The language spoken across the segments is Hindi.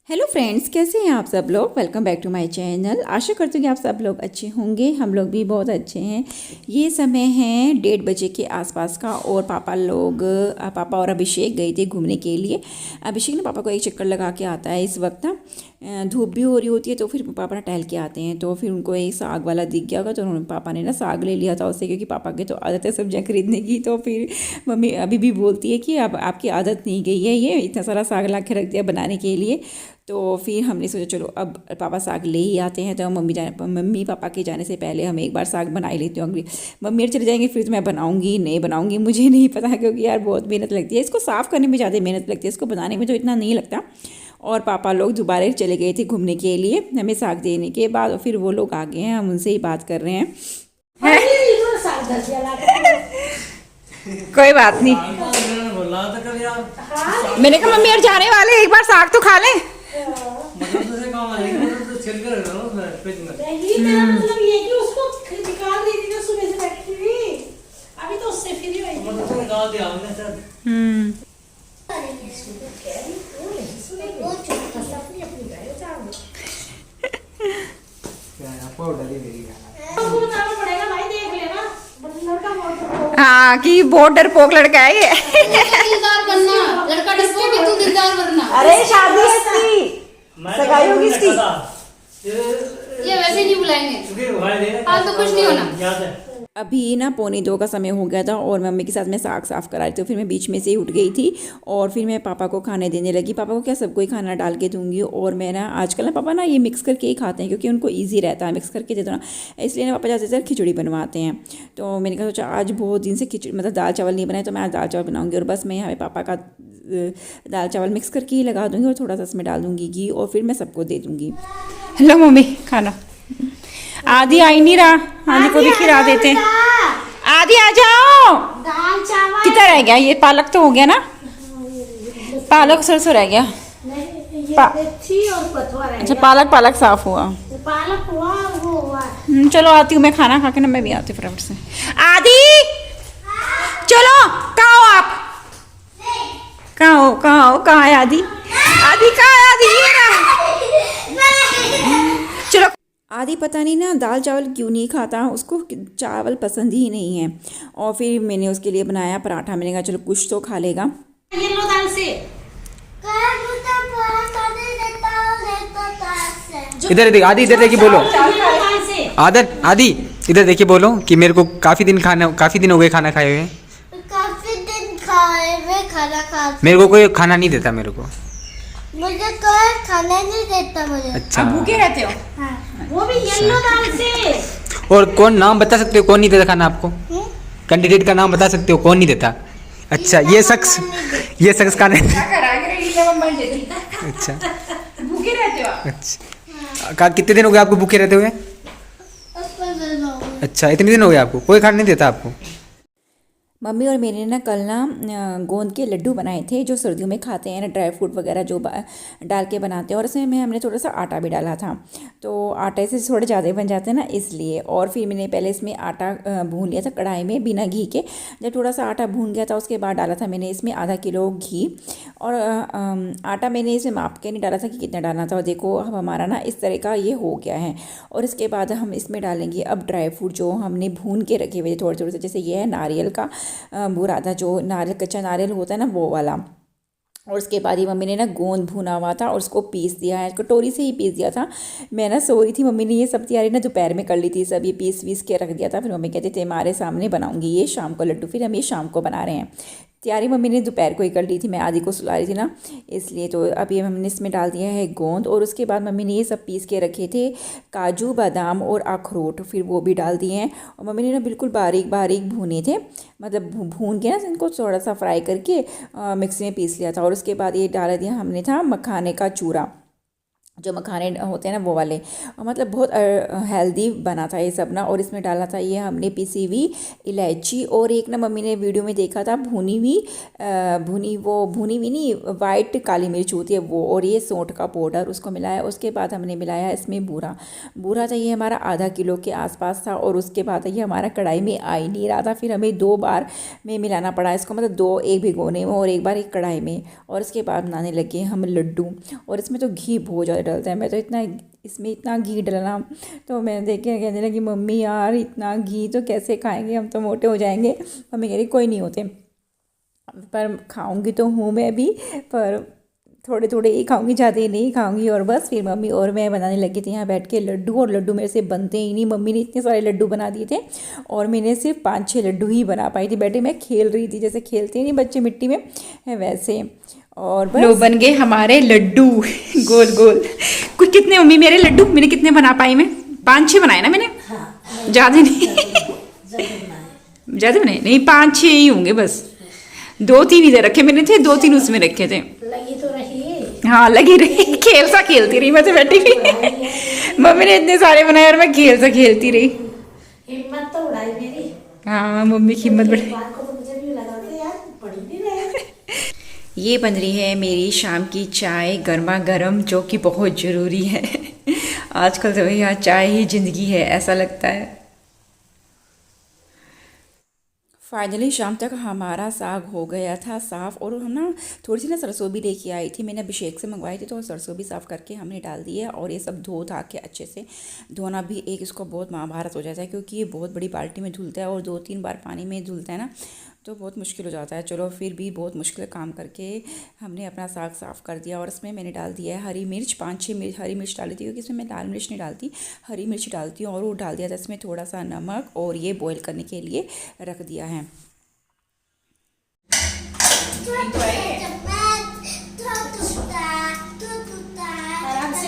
हेलो फ्रेंड्स, कैसे हैं आप सब लोग। Welcome back to my channel. आशा करती हूँ कि आप सब लोग अच्छे होंगे। हम लोग भी बहुत अच्छे हैं। ये समय है 1:30 बजे के आसपास का और पापा और अभिषेक गए थे घूमने के लिए। अभिषेक ने पापा को एक चक्कर लगा के आता है इस वक्त ना। धूप भी हो रही होती है तो फिर पापा ना टहल के आते हैं तो फिर उनको एक साग वाला दिख गया होगा तो उन्होंने पापा ने ना साग ले लिया था उससे, क्योंकि पापा की तो आदत है सब्जियाँ खरीदने की। तो फिर मम्मी अभी भी बोलती है कि अब आपकी आदत नहीं गई है, ये इतना सारा साग ला के रख दिया बनाने के लिए। तो फिर हमने सोचा चलो अब पापा साग ले ही आते हैं। तो मम्मी पापा के जाने से पहले हम एक बार साग बना ही लेती हूँ। मम्मी चले जाएंगे फिर तो मैं बनाऊँगी नहीं बनाऊँगी मुझे नहीं पता, क्योंकि यार बहुत मेहनत लगती है। इसको साफ़ करने में ज़्यादा मेहनत लगती है, इसको बनाने में तो इतना नहीं लगता। और पापा लोग दोबारा चले गए थे घूमने के लिए हमें साग देने के बाद, और फिर वो लोग आ गए हैं, हम उनसे ही बात कर रहे हैं। कोई बात नहीं, मैंने कहा मम्मी यार जाने वाले एक बार साग तो खा लें। मतलब ये कि उसको निकाल दी थी तो सुबह से बैठी थी, अभी तो उससे फ्री हुई थी। मतलब निकाल दिया हमने सर। हाँ कि बहुत डरपोक लड़का है ये। दिलदार बनना, लड़का डरपोक है, तू दिलदार बनना। अरे शादी है इसकी, सगाई होगी इसकी। ये वैसे नहीं बुलाएंगे, हाल तो कुछ नहीं होना। अभी ना 1:45 का समय हो गया था और मम्मी के साथ मैं साग साफ़ करा रही थी। तो फिर मैं बीच में से ही उठ गई थी और फिर मैं पापा को खाने देने लगी। पापा को क्या सबको ही खाना डाल के दूंगी। और मैं ना आजकल ना पापा ना ये मिक्स करके ही खाते हैं क्योंकि उनको ईजी रहता है, मिक्स करके दे दो ना, इसलिए ना पापा ज़्यादातर खिचड़ी बनवाते हैं। तो मैंने कहा सोचा आज बहुत दिन से खिचड़ी मतलब दाल चावल नहीं बनाए तो मैं आज दाल चावल बनाऊँगी। और बस मैं यहाँ पे पापा का दाल चावल मिक्स करके ही लगा दूँगी और थोड़ा सा इसमें डाल दूँगी घी और फिर मैं सबको दे दूँगी। हेलो मम्मी खाना। आदि आ ही नहीं रहा, आदि को भी खिला देते हैं। आदि आ जाओ। दाल चावल कितना रह गया? ये पालक तो हो गया ना, पालक सरसों रह गया। थी और पथवा रह अच्छा गया। पालक साफ हुआ। पालक हुआ और वो हुआ। चलो आती हूँ मैं खाना खा के ना, मैं भी आती हूँ फटाफट से। आदि चलो, कहाँ हो आप? कहाँ है आदि? आदि कहाँ है? आदि ये रहा। चलो। आदि पता नहीं ना दाल चावल क्यों नहीं खाता, उसको चावल पसंद ही नहीं है। और फिर मैंने उसके लिए बनाया पराठा। मैंने कहा चलो कुछ तो खा लेगा। येलो दाल से इधर देख आदि, इधर देखिए बोलो। दाल से आदि इधर देखिए बोलो कि मेरे को काफी दिन हो गए खाना खाए हुए। काफी दिन खाए हुए खाना खा। मेरे को कोई खाना नहीं देता मेरे को। मुझे कोई खाना नहीं देता मुझे। अच्छा भूखे रहते हो? वो भी येलो दाल से। और कौन नाम बता सकते हो कौन नहीं देता खाना आपको? कैंडिडेट का नाम बता सकते हो कौन नहीं देता? अच्छा ये शख्स खाने। अच्छा भूखे रहते हो? अच्छा कितने दिन हो गए आपको भूखे रहते हुए? अच्छा इतने दिन हो गए आपको कोई खाना नहीं देता आपको? मम्मी और मेरे ना कल ना गोंद के लड्डू बनाए थे जो सर्दियों में खाते हैं ना, ड्राई फ्रूट वगैरह जो डाल के बनाते हैं। और इसमें हमने थोड़ा सा आटा भी डाला था तो आटे से थोड़े ज़्यादा बन जाते हैं ना इसलिए। और फिर मैंने पहले इसमें आटा भून लिया था कढ़ाई में बिना घी के। जब थोड़ा सा आटा भून गया था उसके बाद डाला था मैंने इसमें आधा किलो घी। और आटा मैंने इसमें माप के नहीं डाला था कि कितना डालना था। और देखो अब हमारा ना इस तरह का ये हो गया है। और इसके बाद हम इसमें डालेंगे अब ड्राई फ्रूट जो हमने भून के रखे हुए थे थोड़े थोड़े से। जैसे ये है नारियल का बूरा था, जो नारियल कच्चा नारियल होता है ना वो वाला। और उसके बाद ही मम्मी ने ना गोंद भुना हुआ था और उसको पीस दिया है, कटोरी से ही पीस दिया था। मैं ना सो रही थी, मम्मी ने ये सब तैयारी ना दोपहर में कर ली थी, सब ये पीस के रख दिया था। फिर मम्मी कहती थी हमारे सामने बनाऊंगी ये शाम को लड्डू। फिर हम ये शाम को बना रहे हैं। तैयारी मम्मी ने दोपहर को ही कर ली थी, मैं आदि को सुला रही थी ना इसलिए। तो अभी हमने इसमें डाल दिया है गोंद। और उसके बाद मम्मी ने ये सब पीस के रखे थे काजू बादाम और अखरोट, फिर वो भी डाल दिए हैं। और मम्मी ने ना बिल्कुल बारीक बारीक भुने थे, मतलब भून के ना इनको थोड़ा सा फ्राई करके मिक्सी में पीस लिया था। और उसके बाद ये डाल दिया हमने था मखाने का चूरा। जो मखाने होते हैं ना वो वाले, मतलब बहुत हेल्दी बना था ये सब ना। और इसमें डाला था ये हमने पिसी हुई इलायची, और एक ना मम्मी ने वीडियो में देखा था भुनी हुई नहीं, वाइट काली मिर्च होती है वो, और ये सौंठ का पाउडर उसको मिलाया। उसके बाद हमने मिलाया इसमें बूरा था, ये हमारा आधा किलो के आसपास था। और उसके बाद ये हमारा कढ़ाई में आ ही नहीं रहा था, फिर हमें 2 बार में मिलाना पड़ा इसको, मतलब 2, एक भिगोने में और एक बार एक कढ़ाई में। और इसके बाद बनाने लगे हम लड्डू, और इसमें तो घी बहुत ज़्यादा डलता है। मैं तो इसमें इतना घी डलना, तो मैं देख के कहने लगी मम्मी यार इतना घी तो कैसे खाएंगे, हम तो मोटे हो जाएंगे। मम्मी कह रही कोई नहीं होते, पर खाऊंगी तो हूँ मैं भी, पर थोड़े थोड़े ही खाऊंगी, ज़्यादा ही नहीं खाऊंगी। और बस फिर मम्मी और मैं बनाने लगी थी यहाँ बैठ के लड्डू, और लड्डू मेरे से बनते ही नहीं। मम्मी ने इतने सारे लड्डू बना दिए थे और मैंने सिर्फ 5-6 लड्डू ही बना पाई थी। बैठे मैं खेल रही थी, जैसे खेलते नहीं बच्चे मिट्टी में वैसे। और बस लो बन गए हमारे लड्डू गोल गोल। कुछ कितने मम्मी मेरे लड्डू मैंने कितने बना पाई? मैं 5-6 बनाए ना मैंने, ज़्यादा नहीं। ज़्यादा बनाए नहीं, 5-6 ही होंगे बस। 2-3 इधर रखे मैंने थे, 2-3 उसमें रखे थे। लगी तो रही, हाँ लगी रही, खेलती रही मैं तो बैठी हुई। मम्मी ने इतने सारे बनाए और मैं खेलती रही। हिम्मत तो उड़ाई मेरी। हाँ मम्मी की हिम्मत बढ़ी। बात को तो मुझे भी लगा था यार पड़ी नहीं रहे। ये बन रही है मेरी शाम की चाय गर्मा गर्म, जो कि बहुत ज़रूरी है। आजकल तो भैया चाय ही ज़िंदगी है ऐसा लगता है। फाइनली शाम तक हमारा साग हो गया था साफ़, और हम ना थोड़ी सी ना सरसों भी लेके आई थी, मैंने अभिषेक से मंगवाई थी, तो सरसों भी साफ़ करके हमने डाल दी है। और ये सब धो धा के अच्छे से, धोना भी एक इसको बहुत महाभारत हो जाता है, क्योंकि ये बहुत बड़ी बाल्टी में धुलता है और 2-3 बार पानी में धुलता है ना, तो बहुत मुश्किल हो जाता है। चलो फिर भी बहुत मुश्किल काम करके हमने अपना साग साफ़ कर दिया। और इसमें मैंने डाल दिया है हरी मिर्च, 5-6 हरी मिर्च डाली थी, क्योंकि इसमें मैं लाल मिर्च नहीं डालती, हरी मिर्च डालती हूँ। और वो डाल दिया था इसमें थोड़ा सा नमक, और ये बॉईल करने के लिए रख दिया है। आराम से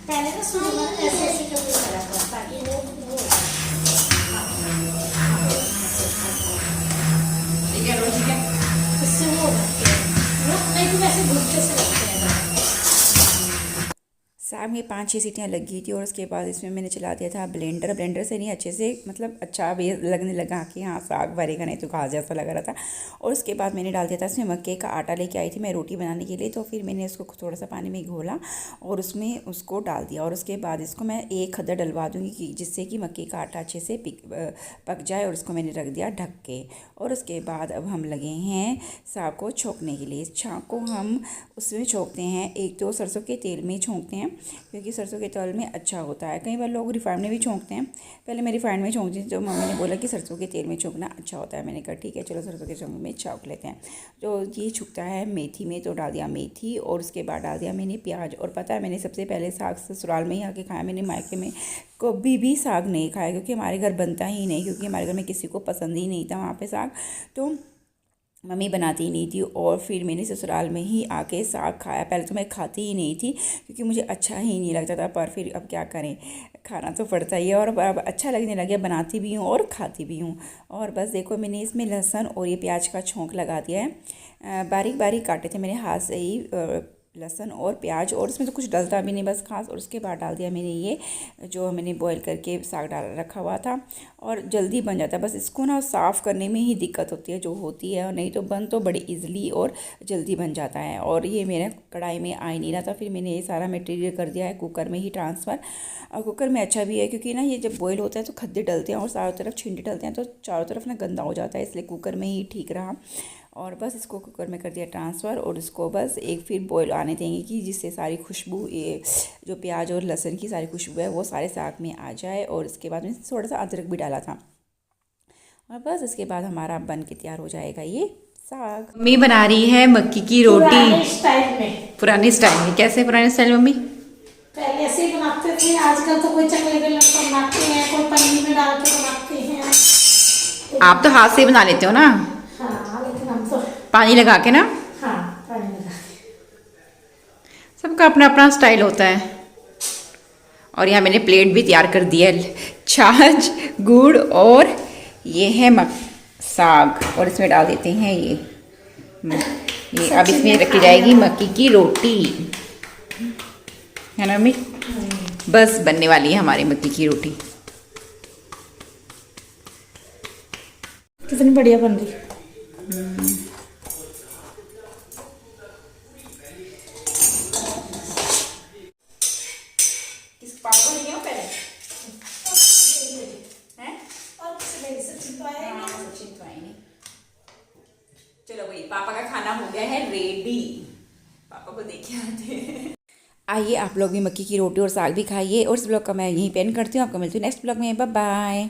पहले ना शुरू ऐसे करके करा था ताकि वो ठीक है, इससे वो नहीं तो वैसे भूलते से लगते हैं। साग में 5-6 सीटियाँ लग गई थी, और उसके बाद इसमें मैंने चला दिया था ब्लेंडर से नहीं, अच्छे से मतलब अच्छा भी लगने लगा कि हाँ साग भरेगा, नहीं तो घास जैसा लग रहा था। और उसके बाद मैंने डाल दिया था इसमें मक्के का आटा, लेके आई थी मैं रोटी बनाने के लिए, तो फिर मैंने इसको थोड़ा सा पानी में घोला और उसमें उसको डाल दिया। और उसके बाद इसको मैं 1 खद्दर डलवा दूँगी, जिससे कि मक्के का आटा अच्छे से पक जाए। और उसको मैंने रख दिया ढक के। और उसके बाद अब हम लगे हैं साग को छोंकने के लिए। साग को हम उसमें छोंकते हैं, एक तो सरसों के तेल में छोंकते हैं, क्योंकि सरसों के तेल में अच्छा होता है। कई बार लोग रिफाइंड में भी छोंकते हैं, पहले मैं रिफाइंड में छोंकती थी, तो मम्मी ने बोला कि सरसों के तेल में छोंकना अच्छा होता है। मैंने कहा ठीक है चलो सरसों के तेल में छोंक लेते हैं। तो ये छुकता है मेथी में, तो डाल दिया मेथी, और उसके बाद डाल दिया मैंने प्याज। और पता है मैंने सबसे पहले साग ससुराल में ही आके खाया, मैंने मायके में कभी भी साग नहीं खाया, क्योंकि हमारे घर बनता ही नहीं, क्योंकि हमारे घर में किसी को पसंद ही नहीं था वहाँ पे साग, तो मम्मी बनाती ही नहीं थी। और फिर मैंने ससुराल में ही आके साग खाया। पहले तो मैं खाती ही नहीं थी, क्योंकि मुझे अच्छा ही नहीं लगता था, पर फिर अब क्या करें, खाना तो पड़ता ही है। और अब अच्छा लगने लग गया, बनाती भी हूँ और खाती भी हूँ। और बस देखो मैंने इसमें लहसुन और ये प्याज का छोंक लगा दिया है, बारीक बारीक काटे थे मेरे हाथ से ही लहसुन और प्याज, और इसमें तो कुछ डलता भी नहीं बस खास। और उसके बाद डाल दिया मैंने ये जो मैंने बॉईल करके साग डाल रखा हुआ था, और जल्दी बन जाता है। बस इसको ना साफ़ करने में ही दिक्कत होती है, जो होती है, और नहीं तो बन तो बड़ी इजीली और जल्दी बन जाता है। और ये मेरे कढ़ाई में आ ही नहीं रहा था, फिर मैंने ये सारा मटेरियल कर दिया है कुकर में ही ट्रांसफ़र। और कुकर में अच्छा भी है, क्योंकि ना ये जब बॉईल होता है तो खद्दे डलते हैं और चारों तरफ छिंटे डलते हैं, तो चारों तरफ ना गंदा हो जाता है, इसलिए कुकर में ही ठीक रहा। और बस इसको कुकर में कर दिया ट्रांसफ़र, और इसको बस एक फिर बॉईल आने देंगे, कि जिससे सारी खुशबू, ये जो प्याज और लहसुन की सारी खुशबू है वो सारे साग में आ जाए। और इसके बाद में थोड़ा सा अदरक भी डाला था, और बस इसके बाद हमारा बन के तैयार हो जाएगा ये साग। मम्मी बना रही है मक्की की रोटी पुराने स्टाइल में। कैसे पुराने स्टाइल मम्मी? पहले ऐसे ही बनाते थे, आजकल तो कोई चकले बेलन पर बनाते हैं, कोई पन्नी में डाल के बनाते हैं। आप तो हाथ से बना लेते हो ना? हाँ, लेकिन हम तो पानी लगा के ना? हाँ, पानी लगा के। सबका अपना अपना स्टाइल होता है। और यहाँ मैंने प्लेट भी तैयार कर दी है छाछ, गुड़ और ये है साग और इसमें डाल देते हैं ये अब इसमें रखी जाएगी मक्की की रोटी, है ना मम्मी? बस बनने वाली है हमारी मक्की की रोटी। कितनी बढ़िया बन रही। चलो भाई पापा का खाना हो गया है रेडी, पापा को देखे आते हैं। आइए आप लोग भी मक्की की रोटी और साग भी खाइए और इस ब्लॉग का मैं यहीं पे एंड करती हूँ। आपको मिलती हूँ नेक्स्ट ब्लॉग में। Bye bye.